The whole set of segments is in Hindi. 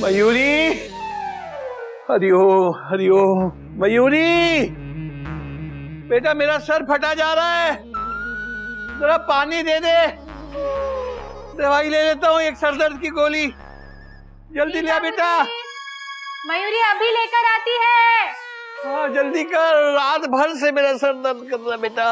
मयूरी, हरिओ हरिओ। मयूरी बेटा, मेरा सर फटा जा रहा है, जरा पानी दे दे, दवाई ले लेता हूँ, एक सर दर्द की गोली, जल्दी ले बेटा। मयूरी अभी लेकर आती है। हाँ जल्दी कर, रात भर से मेरा सर दर्द कर रहा है बेटा।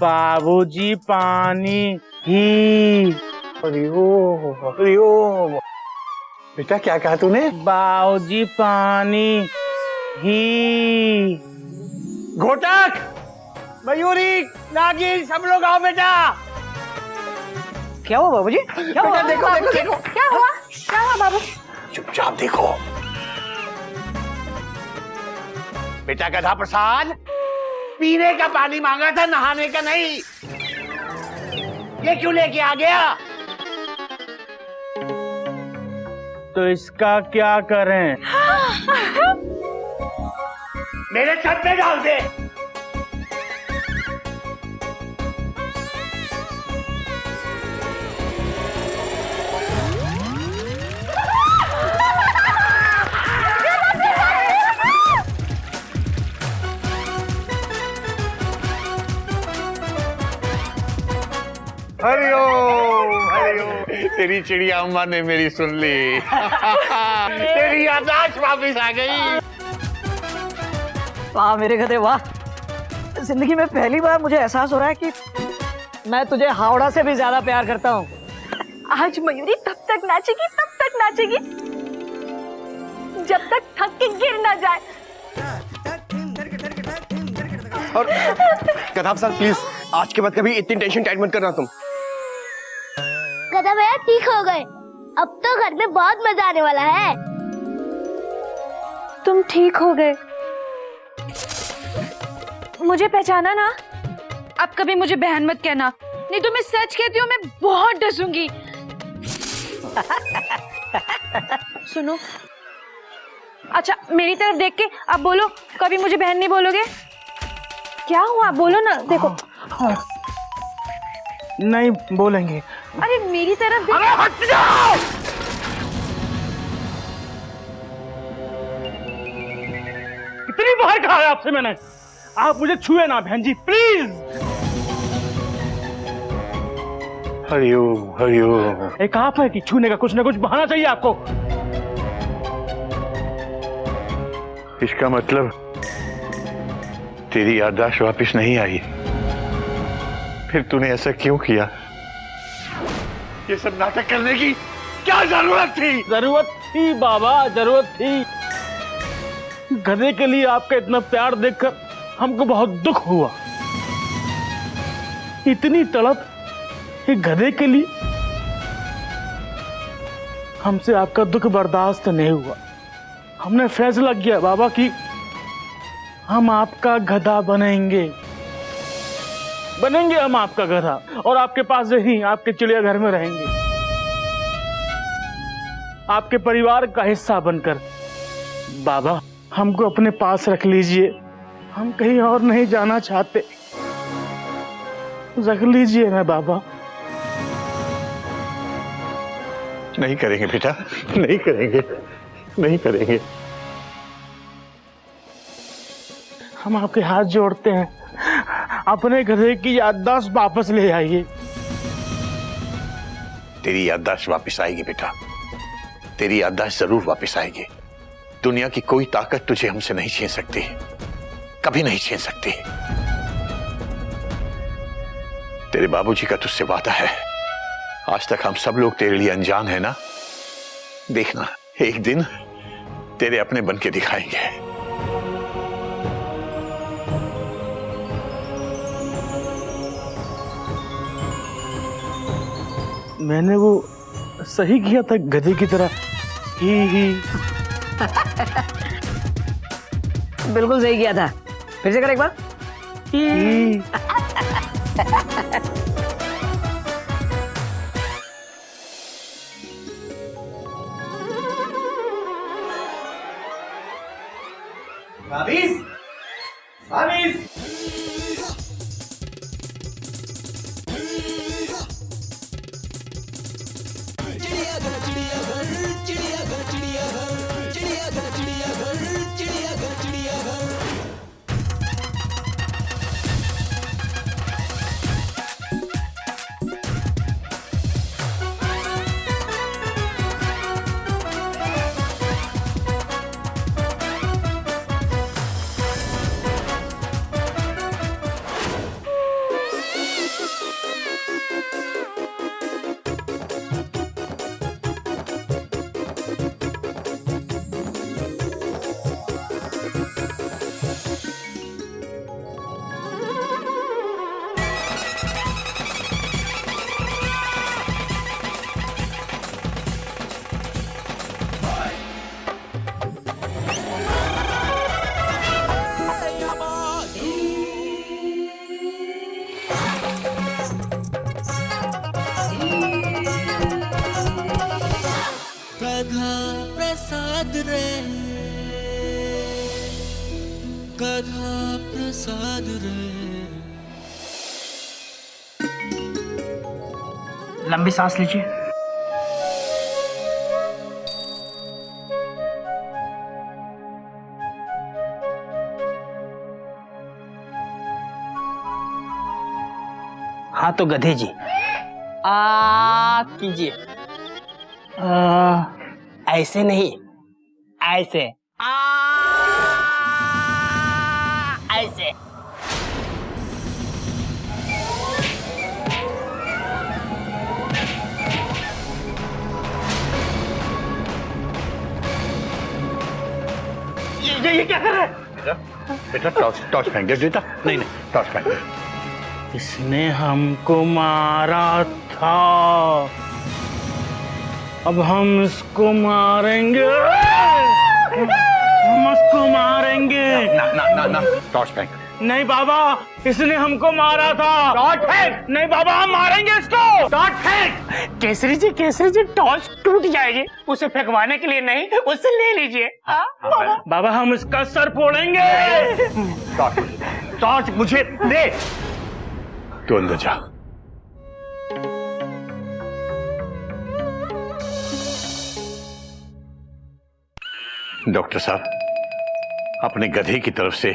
बाबूजी पानी ही। हरिओम हरिओम। बेटा क्या कहा तूने? बाबूजी पानी ही। घोटक, मयूरी, नागिन, सब लोग आओ बेटा। क्या हुआ बाबूजी? क्या हुआ? देखो देखो देखो। क्या हुआ? क्या हुआ बाबू? चुपचाप देखो। बेटा गधा प्रसाद, पीने का पानी मांगा था, नहाने का नहीं। ये क्यों लेके आ गया? तो इसका क्या करें? मेरे छत पे डाल दे। हरिओम हरिओम। तेरी चिड़िया अम्मा ने मेरी सुन ली। तेरी याददाश्त वापिस आ गई। वाह मेरे गधे वाह, जिंदगी में पहली बार मुझे एहसास हो रहा है कि मैं तुझे हावड़ा से भी ज्यादा प्यार करता हूँ। आज मयूरी तब तक नाचेगी, तब तक नाचेगी जब तक थक के गिर ना जाए। और गधा सर प्लीज, आज के बाद कभी इतनी टेंशन टाइट मत करना तुम। गधा भैया ठीक हो गए, अब तो घर में बहुत मजा आने वाला है। तुम ठीक हो गए, मुझे पहचाना ना? अब कभी मुझे बहन मत कहना, नहीं तो मैं सच कहती हूँ, मैं बहुत डसूंगी। सुनो, अच्छा मेरी तरफ देख के अब बोलो, कभी मुझे बहन नहीं बोलोगे? क्या हुआ बोलो ना, देखो। नहीं बोलेंगे। अरे मेरी तरफ देख। अरे हट जाओ। कितनी बार कहा है आपसे मैंने, आप मुझे छुए ना बहन जी प्लीज। हरिओम हरिओम। एक आप है कि छूने का कुछ ना कुछ बहाना चाहिए आपको। इसका मतलब तेरी याददाश्त वापस नहीं आई, फिर तूने ऐसा क्यों किया? ये सब नाटक करने की क्या जरूरत थी? जरूरत थी बाबा, जरूरत थी। गधे के लिए आपका इतना प्यार देखकर हमको बहुत दुख हुआ। इतनी तड़प एक गधे के लिए, हमसे आपका दुख बर्दाश्त नहीं हुआ। हमने फैसला किया बाबा कि हम आपका गधा बनेंगे, बनेंगे हम आपका गधा, और आपके पास ही आपके चिड़ियाघर में रहेंगे, आपके परिवार का हिस्सा बनकर। बाबा हमको अपने पास रख लीजिए, हम कहीं और नहीं जाना चाहते, रख लीजिए ना बाबा। नहीं करेंगे बेटा, नहीं करेंगे, नहीं करेंगे। हम आपके हाथ जोड़ते हैं, अपने गधे की याददाश्त वापस ले आइए। तेरी याददाश्त वापस आएगी बेटा, तेरी याददाश्त जरूर वापस आएगी। दुनिया की कोई ताकत तुझे हमसे नहीं छीन सकती, कभी नहीं छीन सकती। तेरे बाबूजी का तुझसे वादा है, आज तक हम सब लोग तेरे लिए अनजान है ना। देखना एक दिन तेरे अपने बन के दिखाएंगे। मैंने वो सही किया था गधे की तरह ही। बिल्कुल सही किया था, फिर से कर एक बार। ही। कथा प्रसाद रे, कथा प्रसाद रे। लंबी सांस लीजिए। हाँ तो गधे जी आ कीजिए। ऐसे नहीं, ऐसे ऐसे। ये क्या कर रहा है? बेटा टॉर्च फेंक दे बेटा। नहीं टॉर्च फेंक दे। इसने हमको मारा था, अब हम इसको मारेंगे। हम इसको मारेंगे। ना टॉर्च फेंक। नहीं बाबा, इसने हमको मारा था। टॉर्च फेंक। नहीं बाबा, हम मारेंगे इसको। टॉर्च फेंक। केसरी जी टॉर्च टूट जाएगी, उसे फेंकवाने के लिए नहीं, उससे ले लीजिए। बाबा हम इसका सर फोड़ेंगे। टॉर्च मुझे दे। तू अंदर जा। डॉक्टर साहब, अपने गधे की तरफ से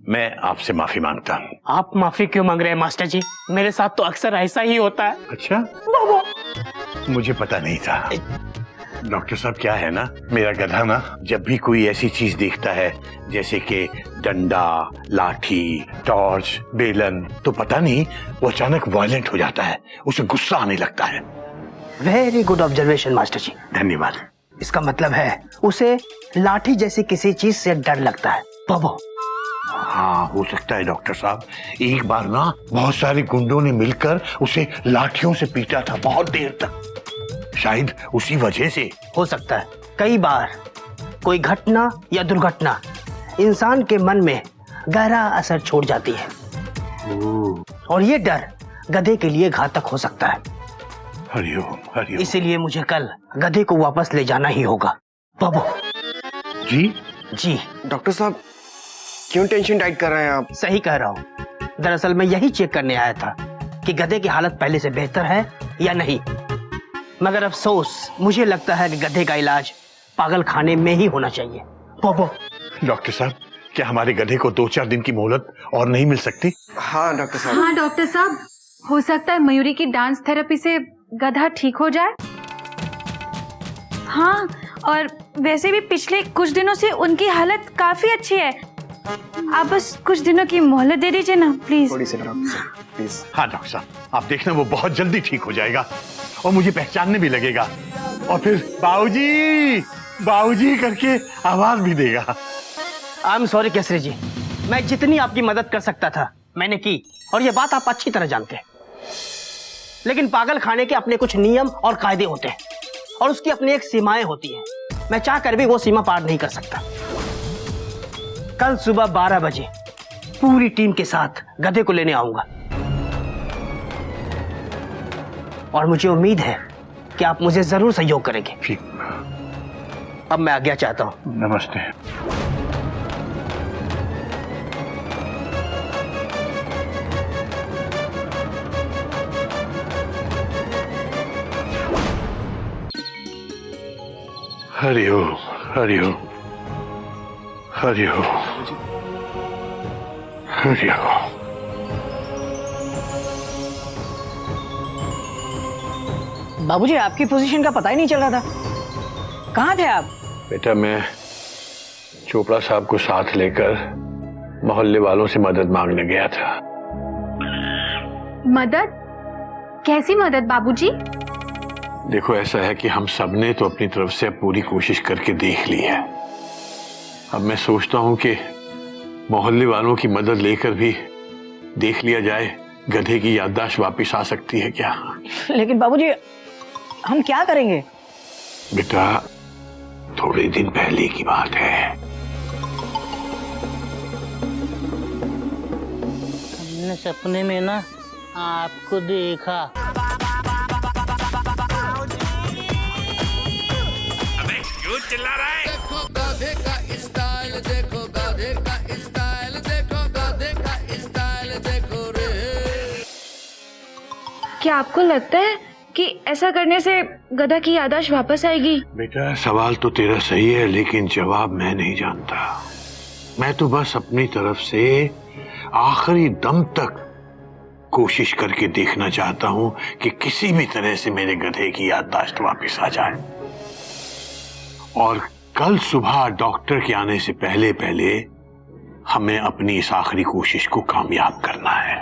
मैं आपसे माफी मांगता हूँ। आप माफी क्यों मांग रहे हैं मास्टर जी? मेरे साथ तो अक्सर ऐसा ही होता है। अच्छा मुझे पता नहीं था। डॉक्टर साहब क्या है ना, मेरा गधा ना जब भी कोई ऐसी चीज देखता है जैसे कि डंडा, लाठी, टॉर्च, बेलन, तो पता नहीं वो अचानक वायलेंट हो जाता है, उसे गुस्सा आने लगता है। वेरी गुड ऑब्जर्वेशन मास्टर जी। धन्यवाद। इसका मतलब है उसे लाठी जैसी किसी चीज से डर लगता है। बाबू हाँ हो सकता है डॉक्टर साहब। एक बार ना बहुत सारे गुंडों ने मिलकर उसे लाठियों से पीटा था बहुत देर तक। शायद उसी वजह से हो सकता है। कई बार कोई घटना या दुर्घटना इंसान के मन में गहरा असर छोड़ जाती है और ये डर गधे के लिए घातक हो सकता है। हरिओम हरिओम। इसीलिए मुझे कल गधे को वापस ले जाना ही होगा। बाबू जी डॉक्टर साहब, क्यों टेंशन टाइट कर रहे हैं आप? सही कह रहा हूँ। दरअसल मैं यही चेक करने आया था कि गधे की हालत पहले से बेहतर है या नहीं। मगर अफसोस मुझे लगता है कि गधे का इलाज पागल खाने में ही होना चाहिए। बाबू डॉक्टर साहब, क्या हमारे गधे को 2-4 दिन की मोहलत और नहीं मिल सकती? हाँ डॉक्टर साहब। हाँ डॉक्टर साहब, हो सकता है मयूरी की डांस थेरेपी से गधा ठीक हो जाए। हाँ, और वैसे भी पिछले कुछ दिनों से उनकी हालत काफी अच्छी है। आप बस कुछ दिनों की मोहलत दे दीजिए ना प्लीज। थोड़ी सी डॉक्टर साहब प्लीज। हाँ डॉक्टर साहब, आप देखना वो बहुत जल्दी ठीक हो जाएगा और मुझे पहचानने भी लगेगा और फिर बाबूजी बाबूजी करके आवाज भी देगा। आई एम सॉरी केसरी जी, मैं जितनी आपकी मदद कर सकता था मैंने की और ये बात आप अच्छी तरह जानते हैं। लेकिन पागल खाने के अपने कुछ नियम और कायदे होते हैं और उसकी अपनी एक सीमाएं होती हैं। मैं चाह कर भी वो सीमा पार नहीं कर सकता। कल सुबह 12 बजे पूरी टीम के साथ गधे को लेने आऊंगा और मुझे उम्मीद है कि आप मुझे जरूर सहयोग करेंगे। ठीक। अब मैं आज्ञा चाहता हूं। नमस्ते। हरिओम हरिओम हरिओम हरिओम। बाबूजी आपकी पोजीशन का पता ही नहीं चल रहा था, कहाँ थे आप? बेटा मैं चोपड़ा साहब को साथ लेकर मोहल्ले वालों से मदद मांगने गया था। मदद? कैसी मदद बाबूजी? देखो ऐसा है कि हम सबने तो अपनी तरफ से पूरी कोशिश करके देख ली है। अब मैं सोचता हूं कि मोहल्ले वालों की मदद लेकर भी देख लिया जाए, गधे की याददाश्त वापस आ सकती है क्या? लेकिन बाबूजी हम क्या करेंगे? बेटा थोड़े दिन पहले की बात है। हमने सपने में ना आपको देखा। अबे क्यों चिल्ला रहा है? देखो गाधे का स्टाइल, देखो गाधे का स्टाइल, देखो गाधे का स्टाइल, देखो रे। क्या आपको लगता है कि ऐसा करने से गधा की याददाश्त वापस आएगी? बेटा सवाल तो तेरा सही है, लेकिन जवाब मैं नहीं जानता। मैं तो बस अपनी तरफ से आखिरी दम तक कोशिश करके देखना चाहता हूं कि किसी भी तरह से मेरे गधे की याददाश्त वापस आ जाए। और कल सुबह डॉक्टर के आने से पहले पहले हमें अपनी इस आखिरी कोशिश को कामयाब करना है।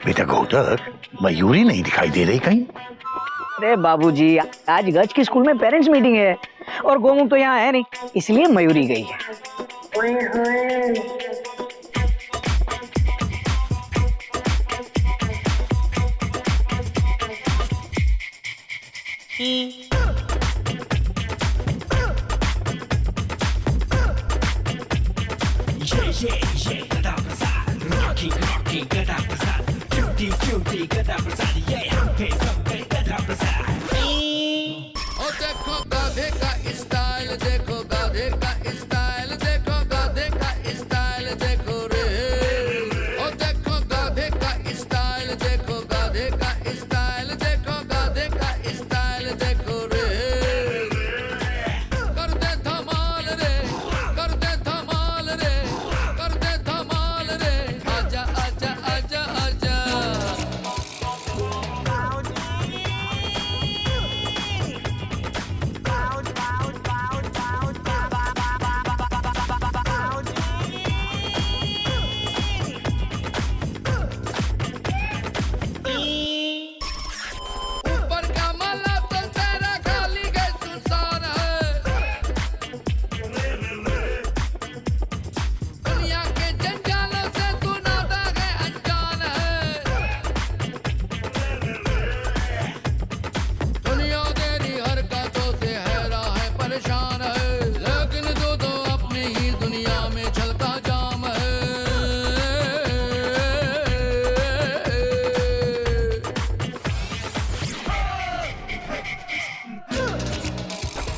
बेटा गौतक, मयूरी नहीं दिखाई दे रही कहीं? अरे बाबूजी आज गज की स्कूल में पेरेंट्स मीटिंग है और गोमू तो यहाँ है नहीं, इसलिए मयूरी गई है। ओ देखो गाधे का स्टाइल, देखो गाधे का स्टाइल, देखो गाधे का स्टाइल, देखो रे। ओ देखो गाधे का स्टाइल, देखो गाधे का स्टाइल, देखो गाधे का स्टाइल, देखो रे। कर दे धमाल रे, कर दे धमाल रे, कर दे धमाल रे। आजा आजा आजा आजा। ऊपर का माला तो तेरा खाली गए सुनसान है। दुनिया के जंजालों से तू नाता गए अनजान है। दुनिया तेरी हरकतों से हैरा है, परेशान है, लेकिन तू तो अपनी ही दुनिया में चलता जाम है।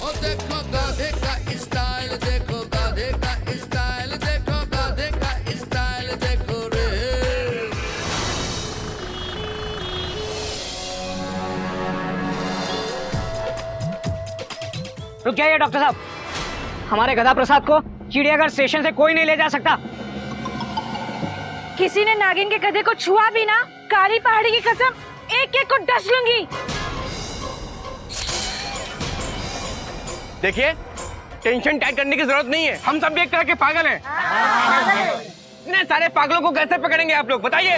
ओ देखो गाधे का स्टाइल, देखो गाधे का स्टाइल, देखो गाधे का स्टाइल, देखो रे। रुक जाइए डॉक्टर साहब, हमारे गधा प्रसाद को चिड़ियाघर स्टेशन से कोई नहीं ले जा सकता। किसी ने नागिन के गधे को छुआ भी ना, काली पहाड़ी की कसम एक एक को डस लूंगी। देखिए टेंशन टाइट करने की जरूरत नहीं है, हम सब भी एक तरह के पागल हैं। इतने सारे पागलों को कैसे पकड़ेंगे आप लोग बताइए?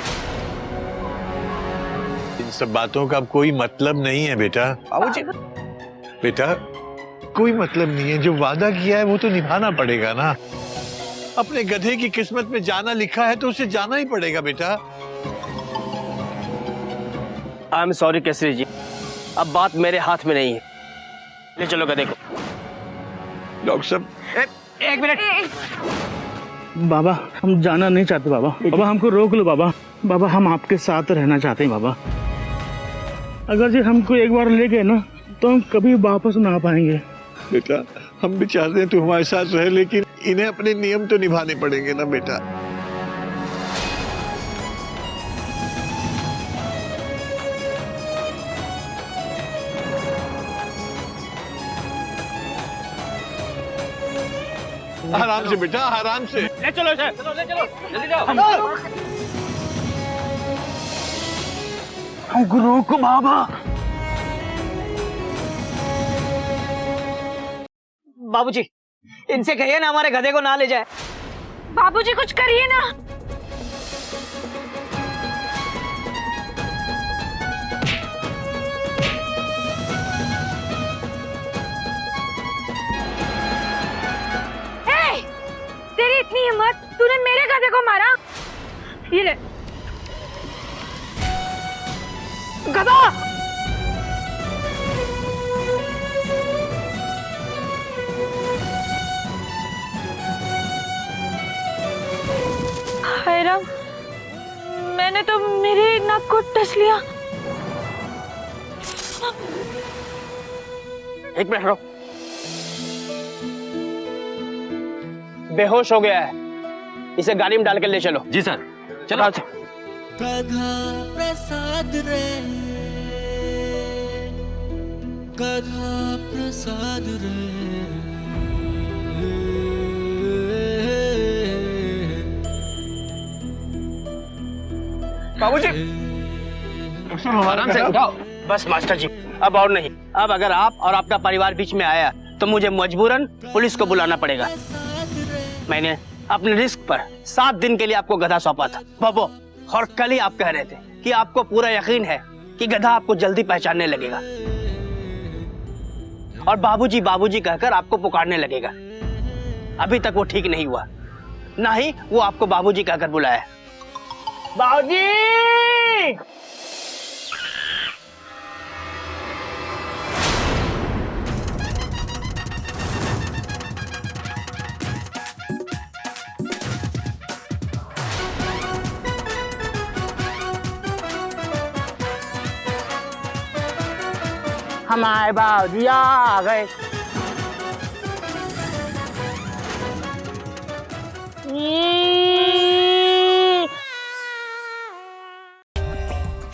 इन सब बातों का अब कोई मतलब नहीं है बेटा। बाबूजी बेटा कोई मतलब नहीं है, जो वादा किया है वो तो निभाना पड़ेगा ना। अपने गधे की किस्मत में जाना लिखा है तो उसे जाना ही पड़ेगा बेटा। आई एम सॉरी केसरी जी, अब बात मेरे हाथ में नहीं है। ले चलो गधे को। डॉक्टर साहब, एक मिनट। बाबा हम जाना नहीं चाहते बाबा। बाबा हमको रोक लो बाबा। बाबा हम आपके साथ रहना चाहते हैं बाबा। अगर जी हमको एक बार ले गए ना तो हम कभी वापस ना आ पाएंगे। बेटा हम भी चाहते हैं तू हमारे साथ रहे, लेकिन इन्हें अपने नियम तो निभाने पड़ेंगे ना बेटा। आराम से बेटा, आराम से। ले चलो इसे। ले चलो जल्दी जाओ। हमको रोको बाबा। बाबूजी इनसे कहिए ना हमारे गधे को ना ले जाए। बाबूजी कुछ करिए ना। ए, तेरी इतनी हिम्मत, तूने मेरे गधे को मारा। ये ले गधा। हाय राम, मैंने तो मेरी नाक को टच लिया। एक मिनट रुको। बेहोश हो गया है, इसे गाड़ी में डाल के ले चलो। जी सर, चलो। गधा प्रसाद रे, गधा प्रसाद रे। बाबूजी आराम से उठाओ। बस मास्टर जी, अब और नहीं। अब अगर आप और आपका परिवार बीच में आया तो मुझे मजबूरन पुलिस को बुलाना पड़ेगा। मैंने अपने रिस्क पर 7 दिन के लिए आपको गधा सौंपा था बाबू, और कल ही आप कह रहे थे कि आपको पूरा यकीन है कि गधा आपको जल्दी पहचानने लगेगा और बाबूजी बाबूजी कहकर आपको पुकारने लगेगा। अभी तक वो ठीक नहीं हुआ, ना ही वो आपको बाबूजी कहकर बुलाया। बाबूजी! हमारे बाबूजी आ गए।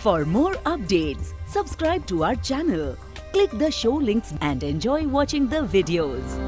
For more updates, subscribe to our channel, click the show links and enjoy watching the videos.